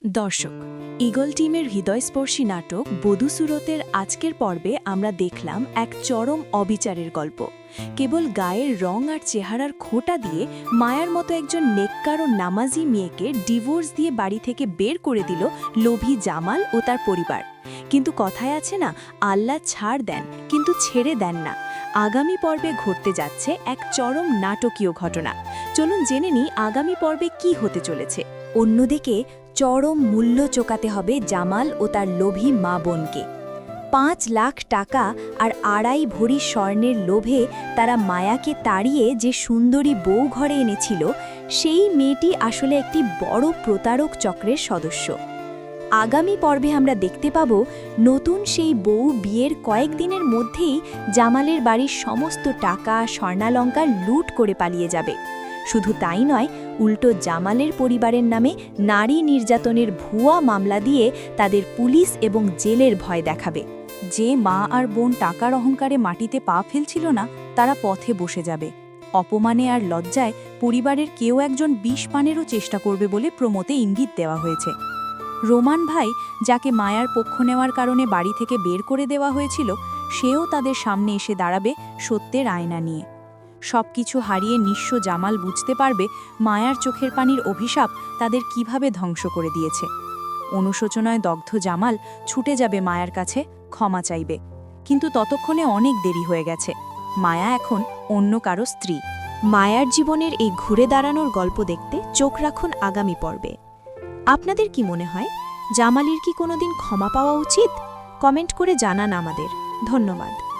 দর্শক, ঈগল টিমের হৃদয়স্পর্শী নাটক বধূ সুরতের আজকের পর্বে আমরা দেখলাম এক চরম অবিচারের গল্প। কেবল গায়ের রং আর চেহারার খোঁটা দিয়ে মায়ার মতো একজন নেককার ও নামাজি মেয়েকে ডিভোর্স দিয়ে বাড়ি থেকে বের করে দিল লোভী জামাল ও তার পরিবার। কিন্তু কথায় আছে না, আল্লাহ ছাড় দেন কিন্তু ছেড়ে দেন না। আগামী পর্বে ঘটতে যাচ্ছে এক চরম নাটকীয় ঘটনা। চলুন জেনে নিই আগামী পর্বে কি হতে চলেছে। অন্যদিকে চরম মূল্য চোকাতে হবে জামাল ও তার লোভী মা বোনকে। ৫ লাখ টাকা আর ২.৫ ভরি স্বর্ণের লোভে তারা মায়াকে তাড়িয়ে যে সুন্দরী বউ ঘরে এনেছিল, সেই মেয়েটি আসলে একটি বড় প্রতারক চক্রের সদস্য। আগামী পর্বে আমরা দেখতে পাব নতুন সেই বউ বিয়ের কয়েকদিনের মধ্যেই জামালের বাড়ির সমস্ত টাকা স্বর্ণালঙ্কার লুট করে পালিয়ে যাবে। শুধু তাই নয়, উল্টো জামালের পরিবারের নামে নারী নির্যাতনের ভুয়া মামলা দিয়ে তাদের পুলিশ এবং জেলের ভয় দেখাবে। যে মা আর বোন টাকার অহংকারে মাটিতে পা ফেলছিল না, তারা পথে বসে যাবে। অপমানে আর লজ্জায় পরিবারের কেউ একজন বিষ পানেরও চেষ্টা করবে বলে প্রমোতে ইঙ্গিত দেওয়া হয়েছে। রোমান ভাই, যাকে মায়ার পক্ষ নেওয়ার কারণে বাড়ি থেকে বের করে দেওয়া হয়েছিল, সেও তাদের সামনে এসে দাঁড়াবে সত্যের আয়না নিয়ে। সবকিছু হারিয়ে নিঃস্ব জামাল বুঝতে পারবে মায়ার চোখের পানির অভিশাপ তাদের কিভাবে ধ্বংস করে দিয়েছে। অনুশোচনায় দগ্ধ জামাল ছুটে যাবে মায়ার কাছে, ক্ষমা চাইবে। কিন্তু ততক্ষণে অনেক দেরি হয়ে গেছে। মায়া এখন অন্য কারো স্ত্রী। মায়ার জীবনের এই ঘুরে দাঁড়ানোর গল্প দেখতে চোখ রাখুন আগামী পর্বে। আপনাদের কি মনে হয়, জামালের কি কোনোদিন ক্ষমা পাওয়া উচিত? কমেন্ট করে জানান আমাদের। ধন্যবাদ।